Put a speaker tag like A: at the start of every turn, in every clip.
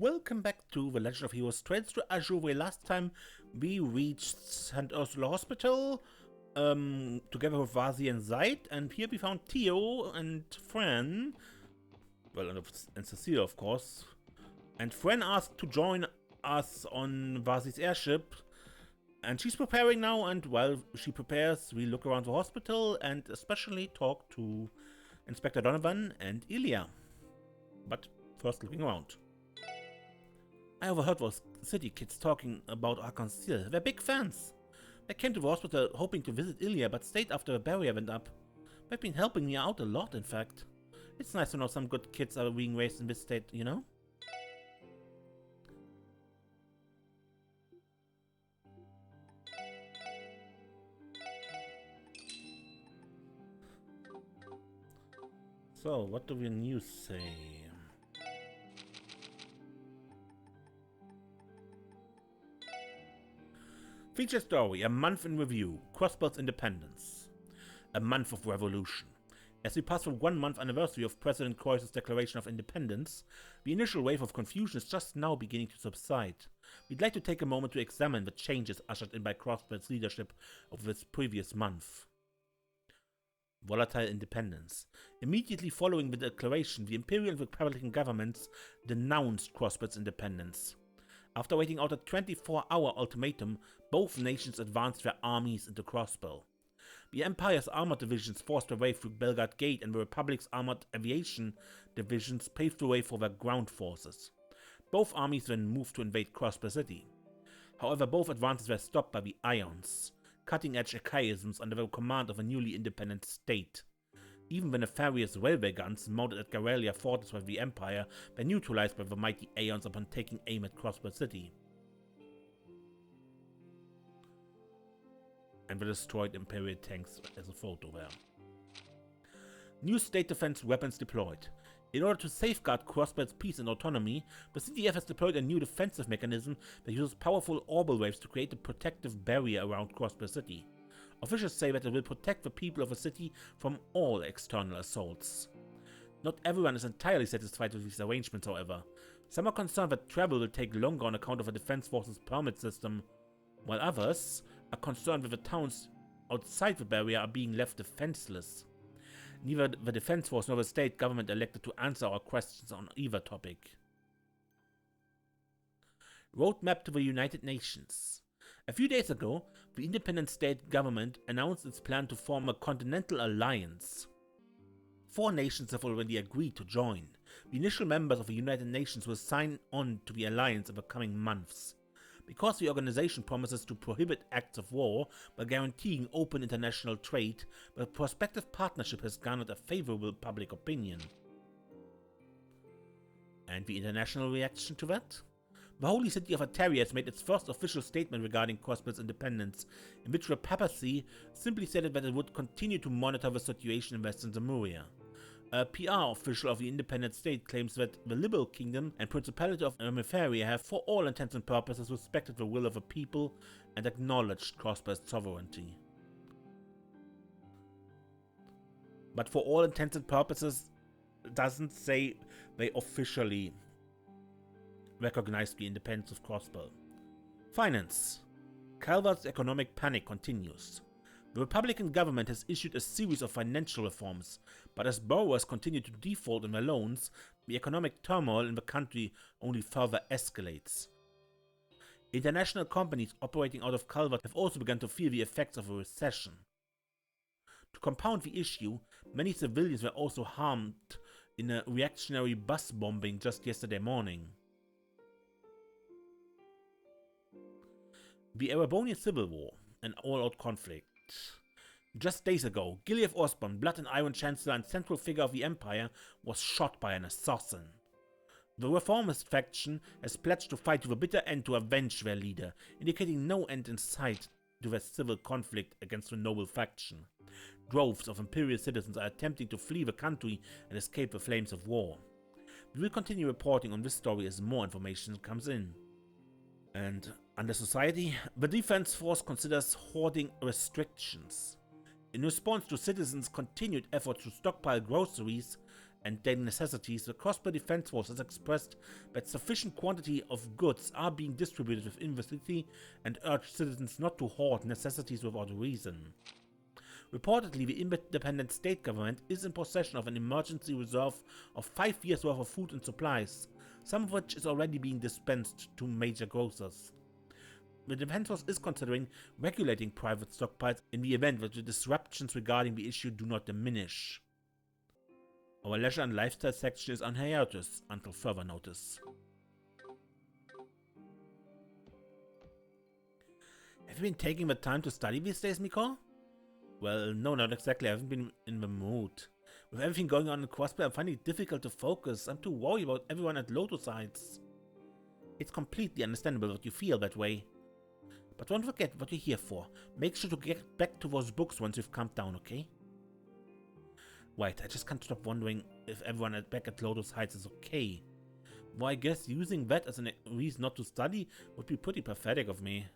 A: Welcome back to The Legend of Heroes Trails to Azure, where last time we reached St. Ursula Hospital together with Vasi and Zaid, and here we found Theo and Fran, well, and Cecilia, of course. And Fran asked to join us on Vasi's airship, and she's preparing now, and while she prepares, we look around the hospital and especially talk to Inspector Donovan and Ilya. But first, looking around. I overheard those city kids talking about Arkansas. They're big fans. They came to the hospital hoping to visit Ilya, but stayed after the barrier went up. They've been helping me out a lot, in fact. It's nice to know some good kids are being raised in this state, you know? So, what do the news say? Feature story, a month in review, Crossbell's independence. A month of revolution. As we pass the 1 month anniversary of President Croix's Declaration of Independence, the initial wave of confusion is just now beginning to subside. We'd like to take a moment to examine the changes ushered in by Crossbell's leadership over this previous month. Volatile independence. Immediately following the declaration, the Imperial and Republican governments denounced Crossbell's independence. After waiting out a 24-hour ultimatum, both nations advanced their armies into Crossbell. The Empire's armored divisions forced their way through Belgard Gate, and the Republic's armored aviation divisions paved the way for their ground forces. Both armies then moved to invade Crossbell City. However, both advances were stopped by the Ions, cutting-edge archaisms under the command of a newly independent state. Even the nefarious railway guns mounted at Garalia fortress by the Empire were neutralized by the mighty Aeons upon taking aim at Crossbell City. And the destroyed Imperial tanks as a photo there. New state defense weapons deployed. In order to safeguard Crossbell's peace and autonomy, the CDF has deployed a new defensive mechanism that uses powerful orbital waves to create a protective barrier around Crossbell City. Officials say that it will protect the people of the city from all external assaults. Not everyone is entirely satisfied with these arrangements, however. Some are concerned that travel will take longer on account of the Defense Force's permit system, while others are concerned that the towns outside the barrier are being left defenseless. Neither the Defense Force nor the state government elected to answer our questions on either topic. Roadmap to the United Nations. A few days ago, the independent state government announced its plan to form a continental alliance. 4 nations have already agreed to join. The initial members of the United Nations will sign on to the alliance in the coming months. Because the organization promises to prohibit acts of war by guaranteeing open international trade, the prospective partnership has garnered a favorable public opinion. And the international reaction to that? The Holy City of Platiere has made its first official statement regarding Crossbell's independence, in which the papacy simply stated that it would continue to monitor the situation in Western Zemuria. A PR official of the independent state claims that the Liberal Kingdom and Principality of Platiere have, for all intents and purposes, respected the will of the people and acknowledged Crossbell's sovereignty. But for all intents and purposes, it doesn't say they officially recognized the independence of Crossbell. Finance. Calvert's economic panic continues. The Republican government has issued a series of financial reforms, but as borrowers continue to default on their loans, the economic turmoil in the country only further escalates. International companies operating out of Calvert have also begun to feel the effects of a recession. To compound the issue, many civilians were also harmed in a reactionary bus bombing just yesterday morning. The Erebonian Civil War, an all-out conflict. Just days ago, Gilead Osborne, Blood and Iron Chancellor and central figure of the Empire, was shot by an assassin. The reformist faction has pledged to fight to the bitter end to avenge their leader, indicating no end in sight to their civil conflict against the noble faction. Droves of Imperial citizens are attempting to flee the country and escape the flames of war. We will continue reporting on this story as more information comes in. And under society, the Defense Force considers hoarding restrictions. In response to citizens' continued efforts to stockpile groceries, and daily necessities, the Crossbow Defense Force has expressed that sufficient quantity of goods are being distributed within the city and urged citizens not to hoard necessities without reason. Reportedly, the independent state government is in possession of an emergency reserve of 5 years' worth of food and supplies, some of which is already being dispensed to major grocers. The Defense Force is considering regulating private stockpiles in the event that the disruptions regarding the issue do not diminish. Our leisure and lifestyle section is on hiatus until further notice. Have you been taking the time to study these days, Miko? Well, no, not exactly. I haven't been in the mood. With everything going on in Crossbow, I'm finding it difficult to focus. I'm too worried about everyone at LoH sites. It's completely understandable that you feel that way. But don't forget what you're here for. Make sure to get back to those books once you've calmed down, okay? Right, I just can't stop wondering if everyone back at LoH Heights is okay. Well, I guess using that as a reason not to study would be pretty pathetic of me.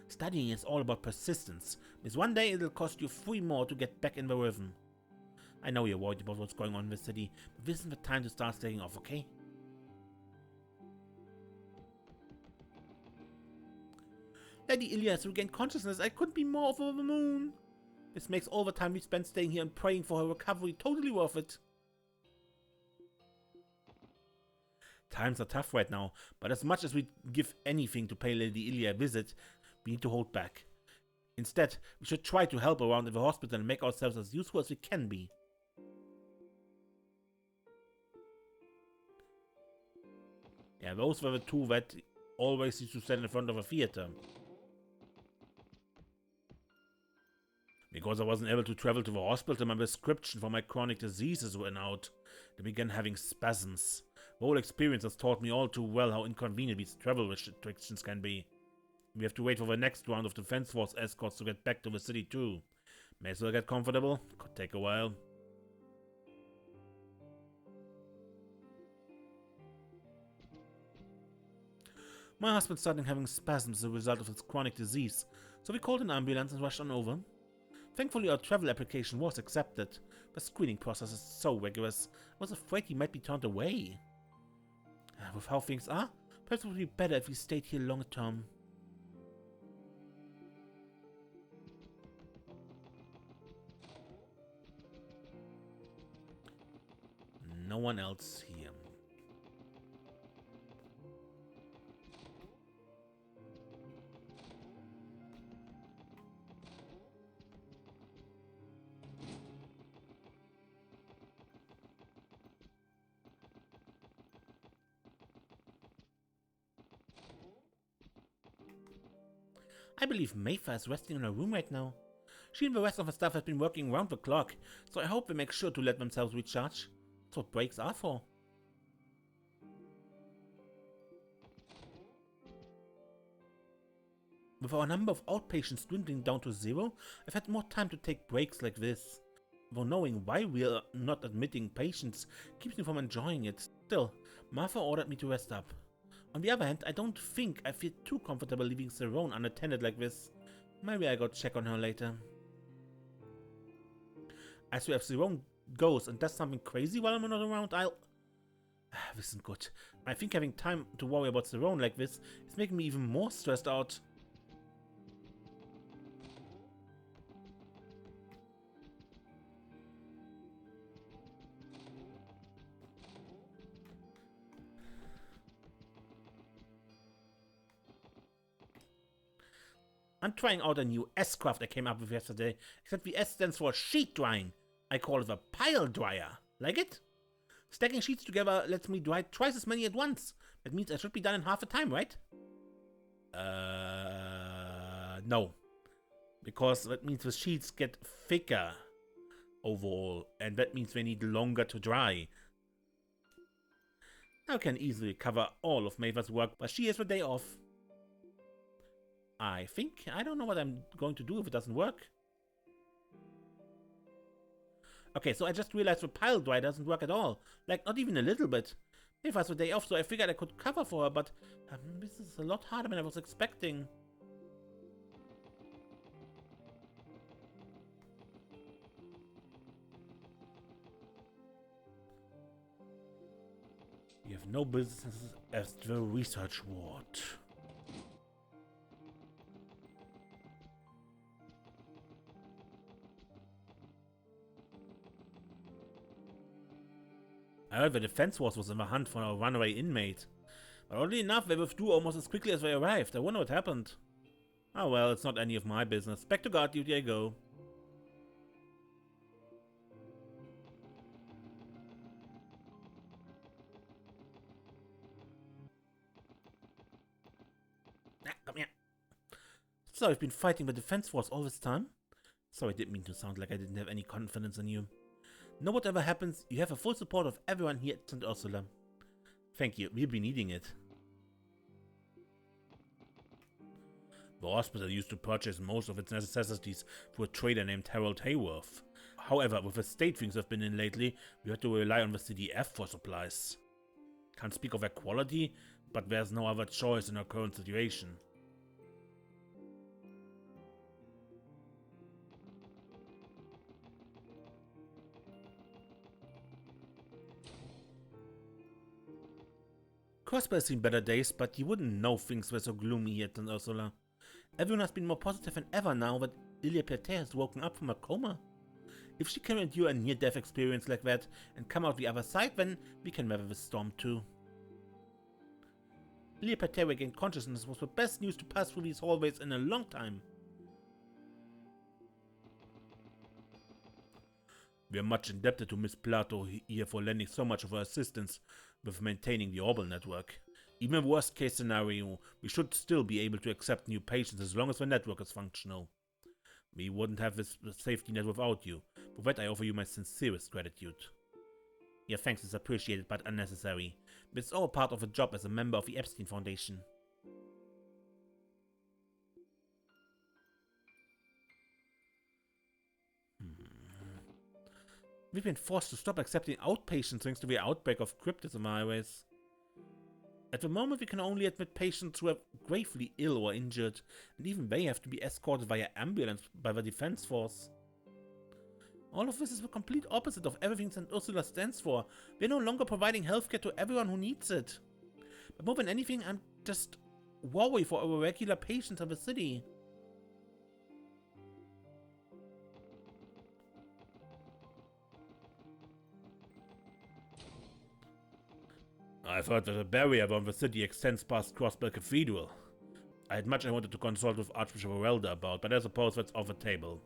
A: Studying is all about persistence, because one day it'll cost you 3 more to get back in the rhythm. I know you're worried about what's going on in the city, but this isn't the time to start staying off, okay? Lady Ilya has regained consciousness. I couldn't be more over the moon. This makes all the time we spent staying here and praying for her recovery totally worth it. Times are tough right now, but as much as we'd give anything to pay Lady Ilya a visit, we need to hold back. Instead, we should try to help around in the hospital and make ourselves as useful as we can be. Yeah, those were the two that always used to stand in front of a theater. Because I wasn't able to travel to the hospital, my prescription for my chronic diseases ran out. They began having spasms. The whole experience has taught me all too well how inconvenient these travel restrictions can be. We have to wait for the next round of Defense Force escorts to get back to the city too. May as well get comfortable. Could take a while. My husband started having spasms as a result of his chronic disease, so we called an ambulance and rushed on over. Thankfully, our travel application was accepted. The screening process is so rigorous, I was afraid he might be turned away. With how things are, perhaps it would be better if we stayed here long term. No one else here. I believe Mayfa is resting in her room right now. She and the rest of her staff have been working round the clock, so I hope they make sure to let themselves recharge. That's what breaks are for. With our number of outpatients dwindling down to 0, I've had more time to take breaks like this. Though knowing why we're not admitting patients keeps me from enjoying it. Still, Martha ordered me to rest up. On the other hand, I don't think I feel too comfortable leaving Cerrone unattended like this. Maybe I go check on her later. As if Cerrone goes and does something crazy while I'm not around, I'll... This isn't good. I think having time to worry about Cerrone like this is making me even more stressed out. I'm trying out a new S-craft I came up with yesterday, except the S stands for sheet drying. I call it a pile dryer. Like it? Stacking sheets together lets me dry twice as many at once. That means I should be done in half the time, right? No. Because that means the sheets get thicker overall, and that means they need longer to dry. I can easily cover all of Maver's work, but she has the day off. I don't know what I'm going to do if it doesn't work. Okay, so I just realized the pile dry doesn't work at all. Like, not even a little bit. If I has the day off, so I figured I could cover for her, but this is a lot harder than I was expecting. You have no business as the research ward. I heard the defense force was in the hunt for a runaway inmate. But oddly enough, they withdrew almost as quickly as they arrived. I wonder what happened. Oh well, it's not any of my business. Back to guard duty I go. Ah, come here. So I've been fighting the defense force all this time? Sorry, I didn't mean to sound like I didn't have any confidence in you. No, whatever happens, you have the full support of everyone here at St. Ursula. Thank you, we'll be needing it. The hospital used to purchase most of its necessities through a trader named Harold Hayworth. However, with the state things have been in lately, we had to rely on the CDF for supplies. Can't speak of their quality, but there's no other choice in our current situation. Crosby has seen better days, but you wouldn't know things were so gloomy yet than Ursula. Everyone has been more positive than ever now that Ilya Platiere has woken up from a coma. If she can endure a near-death experience like that and come out the other side, then we can weather the storm too. Ilya Platiere regained consciousness was the best news to pass through these hallways in a long time. We are much indebted to Miss Plato here for lending so much of her assistance with maintaining the orbital network. Even in worst case scenario, we should still be able to accept new patients as long as the network is functional. We wouldn't have this safety net without you. For that I offer you my sincerest gratitude. Your thanks is appreciated but unnecessary. It's all part of the job as a member of the Epstein Foundation. We've been forced to stop accepting outpatients thanks to the outbreak of cryptism highways. At the moment we can only admit patients who are gravely ill or injured, and even they have to be escorted via ambulance by the defense force. All of this is the complete opposite of everything St. Ursula stands for. We're no longer providing healthcare to everyone who needs it. But more than anything, I'm just worried for our regular patients in the city. I've heard that the barrier around the city extends past Crossbell Cathedral. I had much I wanted to consult with Archbishop Orelda about, but I suppose that's off the table.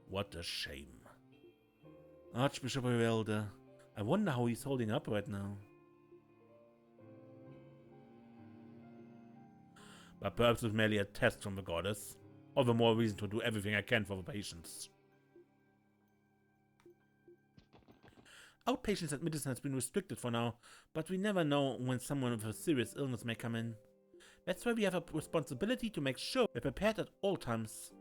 A: What a shame. Archbishop Orelda. I wonder how he's holding up right now. But perhaps it's merely a test from the goddess. All the more reason to do everything I can for the patients. Outpatients at medicine has been restricted for now, but we never know when someone with a serious illness may come in. That's why we have a responsibility to make sure we're prepared at all times.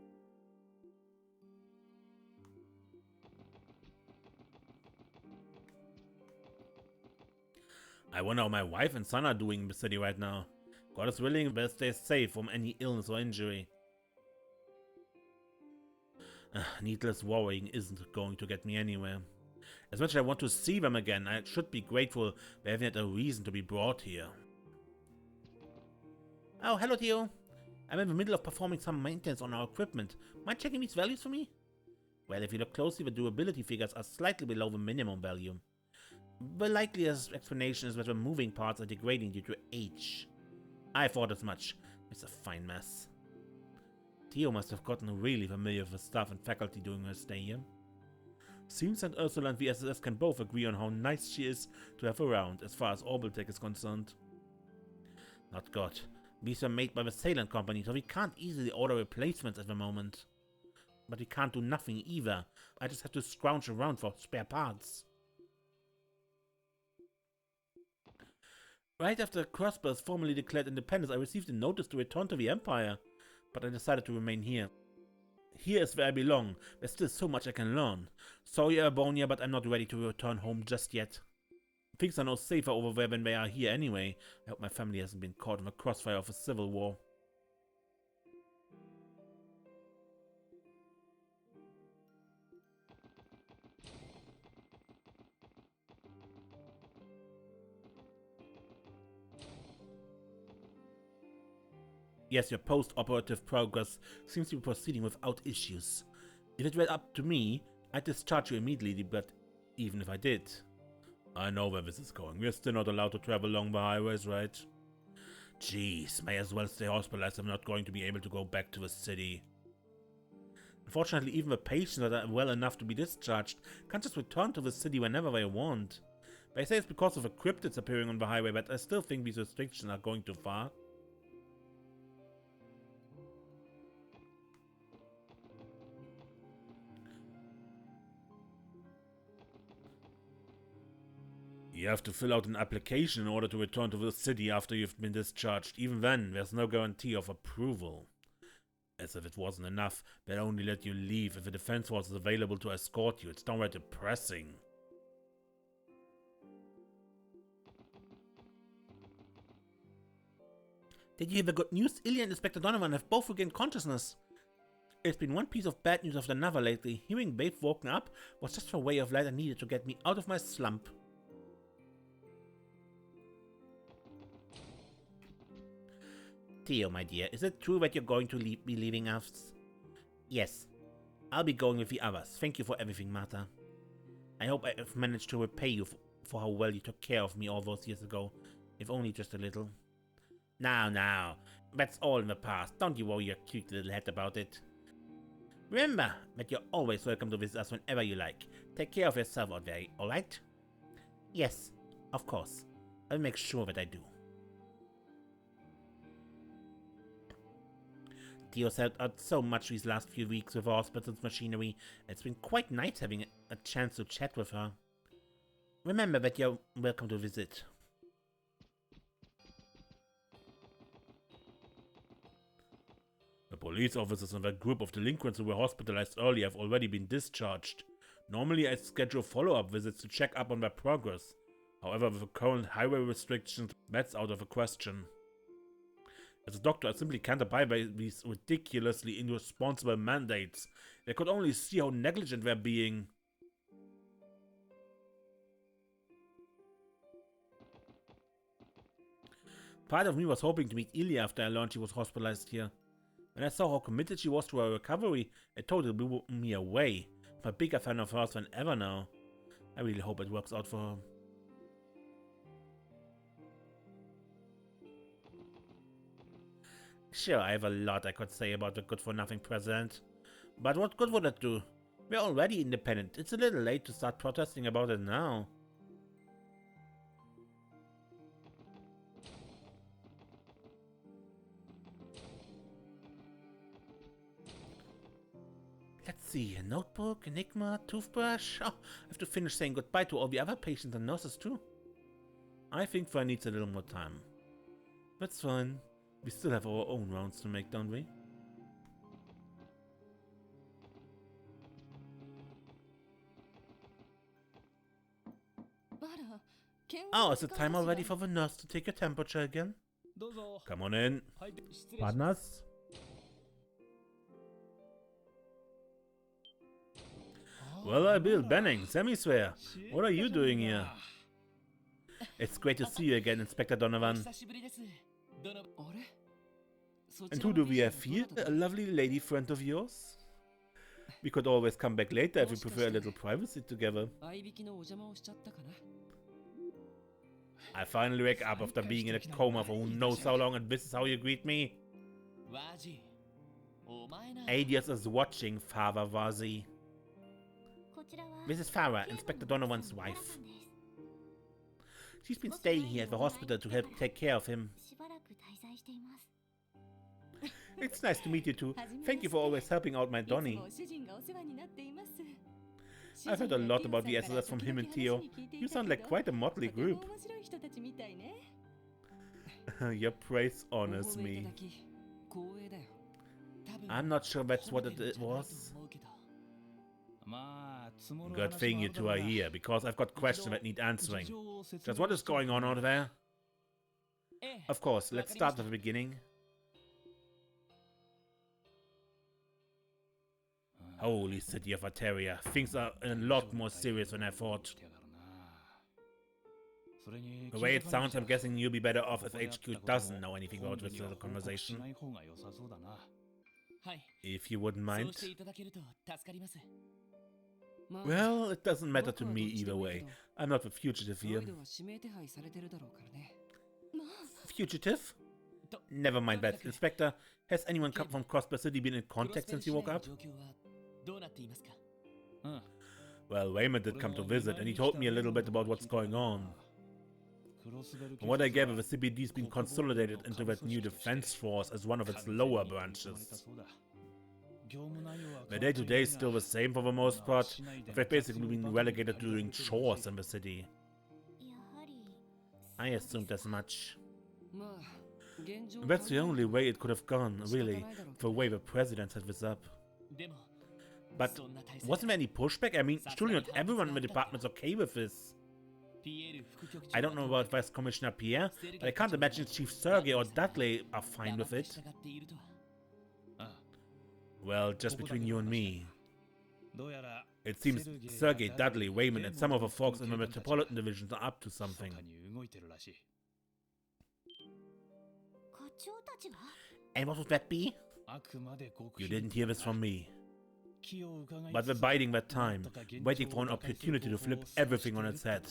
A: I wonder how my wife and son are doing in the city right now. God is willing they'll stay safe from any illness or injury. Needless worrying isn't going to get me anywhere. As much as I want to see them again, I should be grateful they haven't had a reason to be brought here. Oh, hello Theo. I'm in the middle of performing some maintenance on our equipment. Mind checking these values for me? Well, if you look closely, the durability figures are slightly below the minimum value. The likeliest explanation is that the moving parts are degrading due to age. I thought as much. It's a fine mess. Theo must have gotten really familiar with the staff and faculty during her stay here. Seems that Ursula and the SSS can both agree on how nice she is to have around as far as orbital tech is concerned. Not good. These were made by the Salem company, so we can't easily order replacements at the moment. But we can't do nothing either. I just have to scrounge around for spare parts. Right after Crossbells formally declared independence, I received a notice to return to the Empire, but I decided to remain here. Here is where I belong. There's still so much I can learn. Sorry, Erbonia, but I'm not ready to return home just yet. Things are no safer over there than they are here anyway. I hope my family hasn't been caught in the crossfire of a civil war. Yes, your post-operative progress seems to be proceeding without issues. If it were up to me, I'd discharge you immediately, but even if I did... I know where this is going. We're still not allowed to travel along the highways, right? Jeez, may as well stay hospitalized. I'm not going to be able to go back to the city. Unfortunately, even the patients that are well enough to be discharged can't just return to the city whenever they want. They say it's because of the cryptids appearing on the highway, but I still think these restrictions are going too far. You have to fill out an application in order to return to the city after you've been discharged. Even then, there's no guarantee of approval. As if it wasn't enough, they'll only let you leave if a defense force is available to escort you. It's downright depressing. Did you hear the good news? Ilya and Inspector Donovan have both regained consciousness. It's been one piece of bad news after another lately. Hearing they've woken up was just a ray of light I needed to get me out of my slump. Theo, my dear, is it true that you're going to be leaving us? Yes. I'll be going with the others. Thank you for everything, Martha. I hope I've managed to repay you for how well you took care of me all those years ago, if only just a little. Now, that's all in the past. Don't you worry your cute little head about it. Remember that you're always welcome to visit us whenever you like. Take care of yourself out there, alright? Yes, of course. I'll make sure that I do. Theo's helped out so much these last few weeks with the hospital's machinery. It's been quite nice having a chance to chat with her. Remember that you're welcome to visit. The police officers and that group of delinquents who were hospitalized earlier have already been discharged. Normally I schedule follow-up visits to check up on their progress. However, with the current highway restrictions, that's out of the question. As a doctor, I simply can't abide by these ridiculously irresponsible mandates. They could only see how negligent they're being. Part of me was hoping to meet Ilya after I learned she was hospitalized here. When I saw how committed she was to her recovery, it totally blew me away. I'm a bigger fan of hers than ever now. I really hope it works out for her. Sure, I have a lot I could say about the good-for-nothing president. But what good would it do? We're already independent. It's a little late to start protesting about it now. Let's see, a notebook, enigma, toothbrush. Oh, I have to finish saying goodbye to all the other patients and nurses too. I think Fran needs a little more time. That's fine. We still have our own rounds to make, don't we? Oh, is it time already for the nurse to take your temperature again? Come on in. Pardon us? Well, Bill Benning, Semiswear. What are you doing here? It's great to see you again, Inspector Donovan. And who do we have here? A lovely lady friend of yours? We could always come back later if we prefer a little privacy together. I finally wake up after being in a coma for who knows how long, and this is how you greet me? Adias is watching, Father Vazi. This is Farah, Inspector Donovan's wife. She's been staying here at the hospital to help take care of him. It's nice to meet you two. Thank you for always helping out my Donnie. I've heard a lot about the SLS from him and Theo. You sound like quite a motley group. Your praise honors me. I'm not sure that's what it was. Good thing you two are here, because I've got questions that need answering. Just what is going on out there? Of course, let's start at the beginning. Holy city of Platiere, things are a lot more serious than I thought. The way it sounds, I'm guessing you'll be better off if HQ doesn't know anything about this little conversation. If you wouldn't mind. Well, it doesn't matter to me either way. I'm not the fugitive here. Fugitive? Never mind that. Inspector, has anyone come from Crossbar City been in contact since you woke up? Well, Wayman did come to visit, and he told me a little bit about what's going on. From what I gather, the CBD's been consolidated into that new defense force as one of its lower branches. The day-to-day is still the same for the most part, but they've basically been relegated to doing chores in the city. I assumed as much. That's the only way it could have gone, really, the way the president set this up. But wasn't there any pushback? I mean, surely not everyone in the department's okay with this. I don't know about Vice Commissioner Pierre, but I can't imagine Chief Sergei or Dudley are fine with it. Well, just between you and me. It seems Sergei, Dudley, Wayman, and some of the folks in the Metropolitan Divisions are up to something. And what would that be? You didn't hear this from me. But they're biding their time, waiting for an opportunity to flip everything on its head.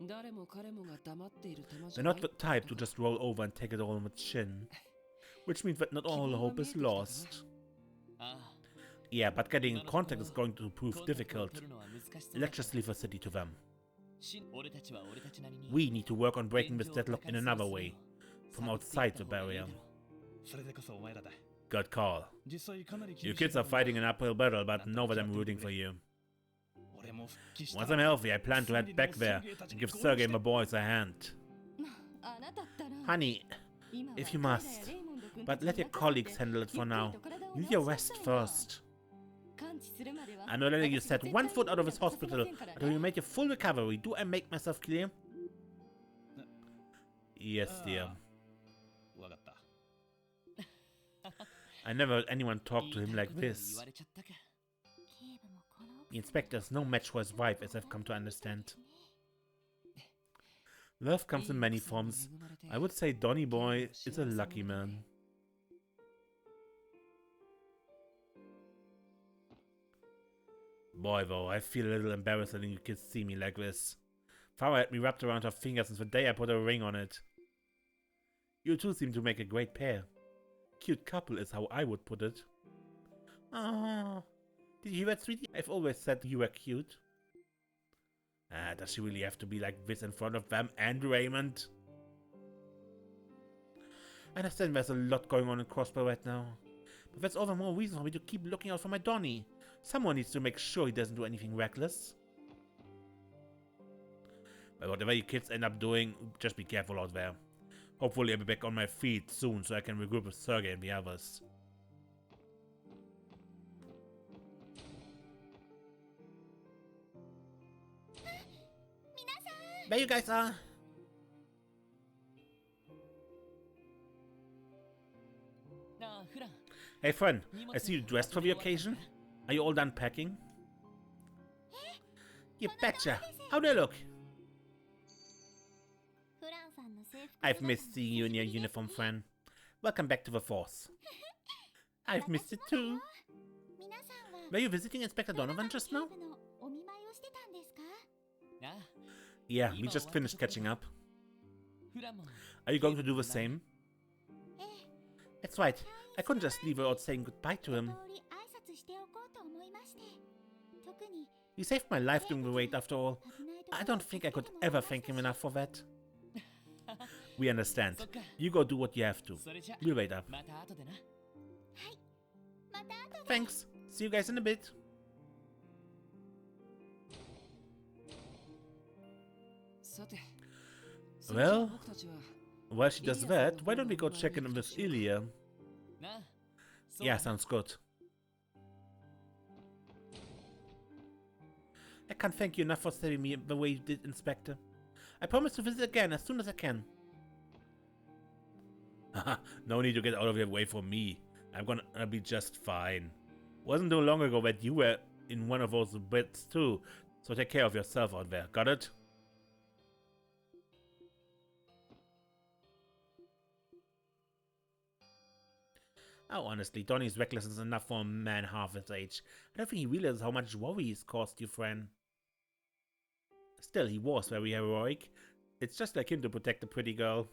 A: They're not the type to just roll over and take it all on the chin. Which means that not all hope is lost. Yeah, but getting in contact is going to prove difficult. Let's just leave the city to them. We need to work on breaking this deadlock in another way. From outside the barrier. Good call. You kids are fighting an uphill battle, but know that I'm rooting for you. Once I'm healthy, I plan to head back there and give Sergei and the boys a hand. Honey, if you must, but let your colleagues handle it for now. You need your rest first. I'm not letting you set one foot out of this hospital until you make a full recovery. Do I make myself clear? Yes, dear. I never heard anyone talk to him like this. The inspector's no match for his wife, as I've come to understand. Love comes in many forms. I would say Donny Boy is a lucky man. Boy, though, I feel a little embarrassed letting you kids see me like this. Farah had me wrapped around her finger since the day I put a ring on it. You two seem to make a great pair. Cute couple is how I would put it. Ah, did you hear that, sweetie? I've always said you were cute. Does she really have to be like this in front of them and Raymond? I understand there's a lot going on in Crossbow right now. But that's all the more reason for me to keep looking out for my Donny. Someone needs to make sure he doesn't do anything reckless. But whatever you kids end up doing, just be careful out there. Hopefully I'll be back on my feet soon so I can regroup with Sergei and the others. There you guys are! Hey Fran, I see you dressed for the occasion. Are you all done packing? You betcha! How do I look? I've missed seeing you in your uniform, Fran. Welcome back to the force. I've missed it too. Were you visiting Inspector Donovan just now? Yeah, we just finished catching up. Are you going to do the same? That's right. I couldn't just leave without saying goodbye to him. He saved my life during the wait after all. I don't think I could ever thank him enough for that. We understand. You go do what you have to. We'll wait up. Thanks. See you guys in a bit. Well, while she does that, why don't we go check in with Ilya? Yeah, sounds good. I can't thank you enough for saving me the way you did, Inspector. I promise to visit again as soon as I can. Haha, no need to get out of your way for me. I'm gonna be just fine. Wasn't too long ago that you were in one of those beds too, so take care of yourself out there, got it? Oh, honestly, Donnie's recklessness is enough for a man half his age. I don't think he realizes how much worry he's caused you, Fran. Still, he was very heroic. It's just like him to protect a pretty girl.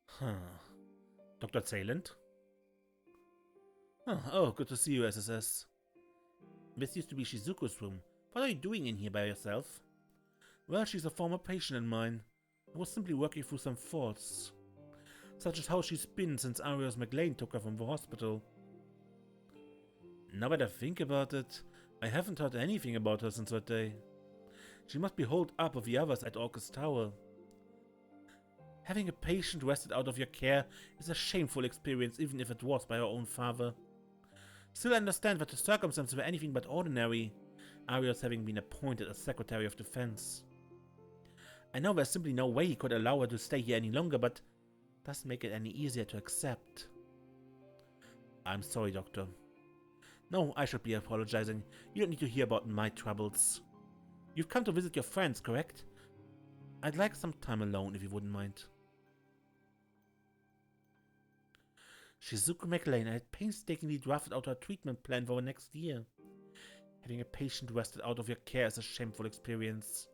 A: Huh. Dr. Sayland? Oh, good to see you, SSS. This used to be Shizuku's room. What are you doing in here by yourself? Well, she's a former patient of mine. I was simply working through some thoughts. Such as how she's been since Arios McLean took her from the hospital. Now that I think about it, I haven't heard anything about her since that day. She must be holed up with the others at Orcus Tower. Having a patient wrested out of your care is a shameful experience, even if it was by her own father. Still, I understand that the circumstances were anything but ordinary, Arios having been appointed as Secretary of Defense. I know there's simply no way he could allow her to stay here any longer, but doesn't make it any easier to accept. I'm sorry, Doctor. No, I should be apologizing. You don't need to hear about my troubles. You've come to visit your friends, correct? I'd like some time alone, if you wouldn't mind. Shizuku McLean had painstakingly drafted out her treatment plan for the next year. Having a patient wrested out of your care is a shameful experience.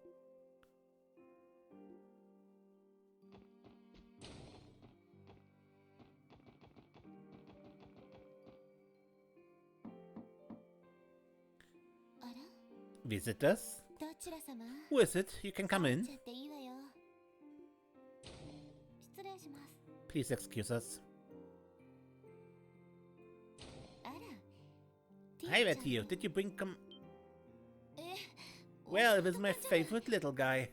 A: Visitors? Who is it? You can come in. Please excuse us. Hi there, Tio. Did you bring Well, it was my favorite little guy.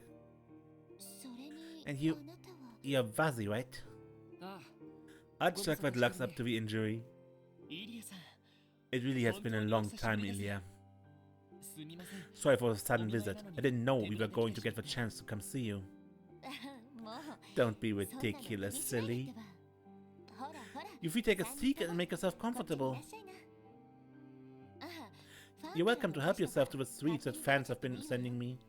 A: And you're Vazi, right? Archduke looks up to the injury. It really has been a long time, Ilya. Sorry for the sudden visit. I didn't know we were going to get the chance to come see you. Don't be ridiculous, silly. If you take a seat and make yourself comfortable. You're welcome to help yourself to the sweets that fans have been sending me.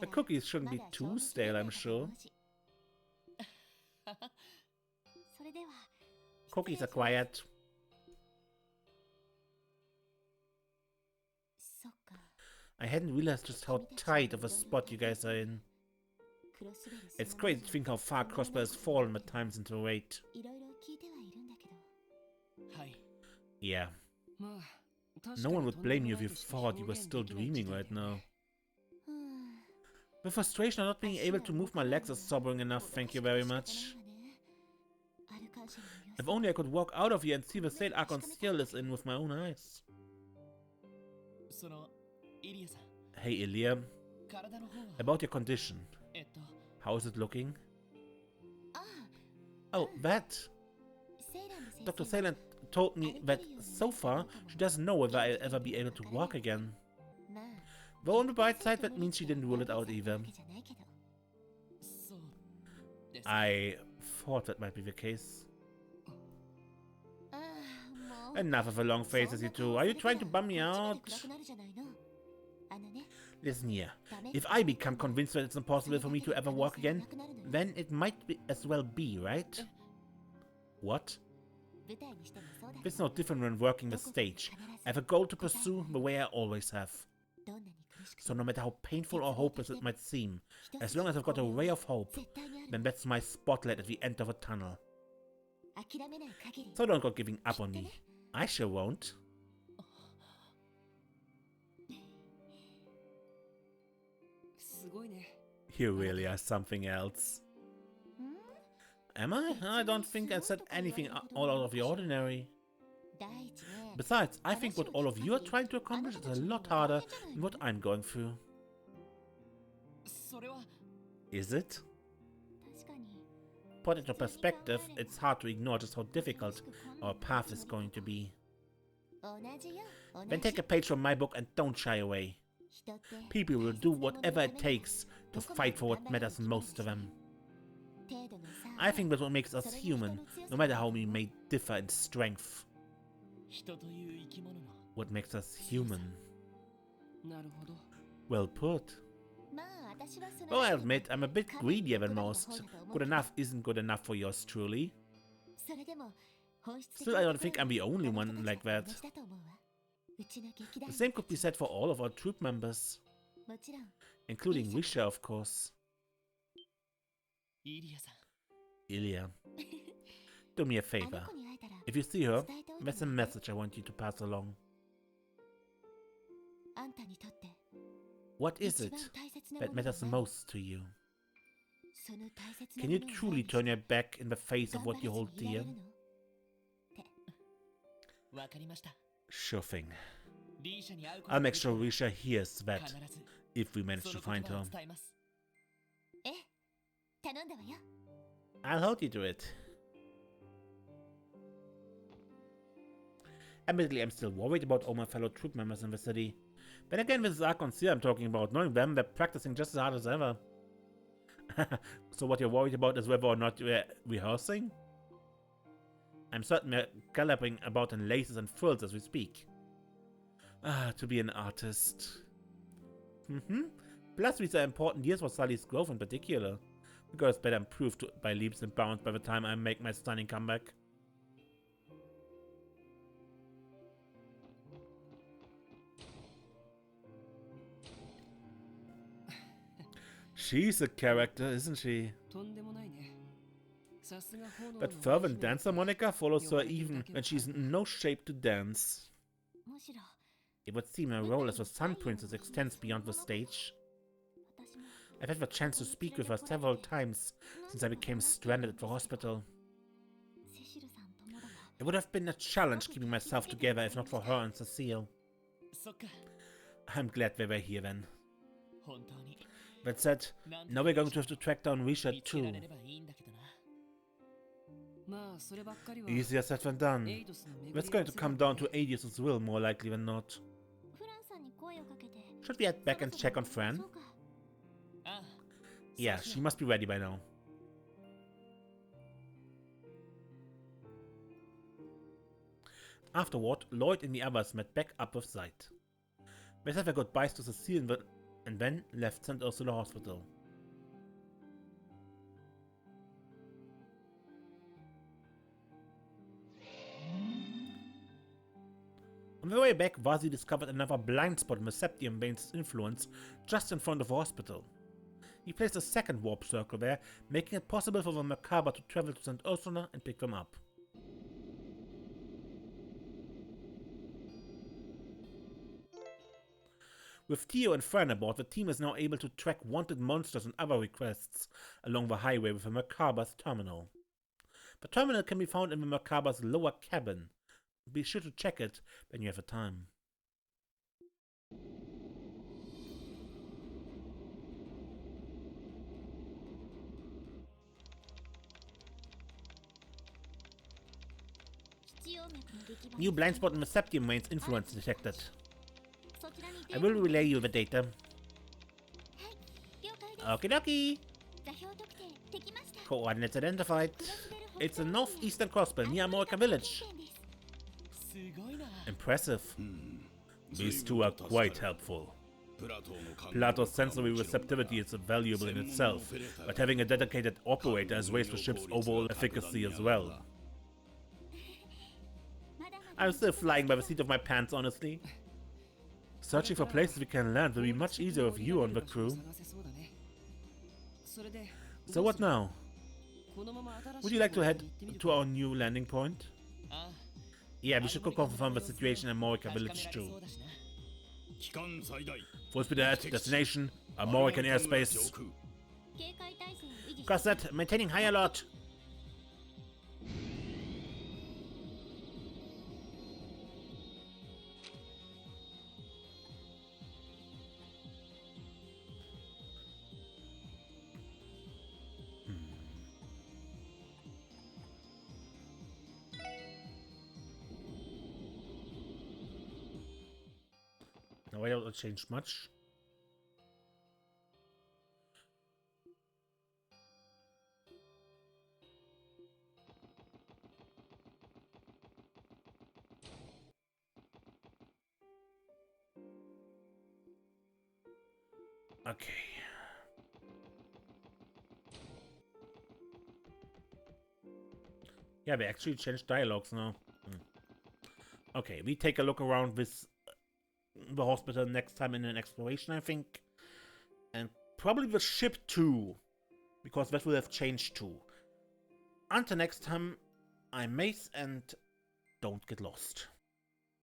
A: The cookies shouldn't be too stale, I'm sure. Cookies are quiet. I hadn't realized just how tight of a spot you guys are in. It's crazy to think how far Crossbow has fallen at times into weight. Yeah. No one would blame you if you thought you were still dreaming right now. The frustration of not being able to move my legs is sobering enough, thank you very much. If only I could walk out of here and see the state Archon Steel is in with my own eyes. Hey Ilya, about your condition, how is it looking? Oh, that! Dr. Sayland told me that so far she doesn't know whether I'll ever be able to walk again. Though on the bright side, that means she didn't rule it out either. I thought that might be the case. Enough of the long faces, you two. Are you trying to bum me out? Listen here. If I become convinced that it's impossible for me to ever walk again, then it might as well be, right? What? It's no different when working the stage. I have a goal to pursue the way I always have. So no matter how painful or hopeless it might seem, as long as I've got a ray of hope, then that's my spotlight at the end of a tunnel. So don't go giving up on me. I sure won't. You really are something else. Am I? I don't think I said anything all out of the ordinary. Besides, I think what all of you are trying to accomplish is a lot harder than what I'm going through. Is it? Put into perspective, it's hard to ignore just how difficult our path is going to be. Then take a page from my book and don't shy away. People will do whatever it takes to fight for what matters most to them. I think that's what makes us human, no matter how we may differ in strength. What makes us human? Well put. Well, I admit, I'm a bit greedier than most. Good enough isn't good enough for yours truly. Still, I don't think I'm the only one like that. The same could be said for all of our troop members. Including Risha, of course. Ilya. Do me a favor. If you see her, there's a message I want you to pass along. What is it that matters most to you? Can you truly turn your back in the face of what you hold dear? Sure thing. I'll make sure Risha hears that, if we manage to find her. I'll hold you to it. Admittedly, I'm still worried about all my fellow troop members in the city. Then again, this is Archon's here I'm talking about. Knowing them, they're practicing just as hard as ever. So what you're worried about is whether or not we're rehearsing? I'm certain we're galloping about in laces and frills as we speak. Ah, to be an artist. Plus, these are important years for Sully's growth in particular. The girl's better improved by leaps and bounds by the time I make my stunning comeback. She's a character, isn't she? That fervent dancer Monica follows her even when she's in no shape to dance. It would seem her role as the Sun Princess extends beyond the stage. I've had the chance to speak with her several times since I became stranded at the hospital. It would have been a challenge keeping myself together if not for her and Cecile. I'm glad they were here then. That said, now we're going to have to track down Risha too. Easier said than done. That's going to come down to Adius's will more likely than not. Should we head back and check on Fran? Yeah, she must be ready by now. Afterward, Lloyd and the others met back up with Sight. They said their goodbyes to Cecile and then left St. Ursula Hospital. On their way back, Vasi discovered another blind spot in the Septium Bane's influence just in front of the hospital. He placed a second warp circle there, making it possible for the Macabre to travel to St. Ursula and pick them up. With Theo and Fran aboard, the team is now able to track wanted monsters and other requests along the highway with the Macabre's terminal. The terminal can be found in the Macabre's lower cabin. Be sure to check it when you have the time. New blind spot in the Septium Main's influence detected. I will relay you the data. Okie dokie. Coordinates identified. It's a northeastern crossbow near Amorica Village. Impressive. These two are quite helpful. Plato's sensory receptivity is valuable in itself, but having a dedicated operator has raised the ship's overall efficacy as well. I'm still flying by the seat of my pants, honestly. Searching for places we can land will be much easier with you on the crew. So what now? Would you like to head to our new landing point? Yeah, we should go confirm the situation in Amorica Village too. Full speed ahead, destination, Amorican airspace. Cross that, maintaining high alert. Now I don't change much. Okay. Yeah, we actually changed dialogues now. Okay, we take a look around with the hospital next time in an exploration, I think. And probably the ship too, because that will have changed too. Until next time, I'm Mace, and don't get lost.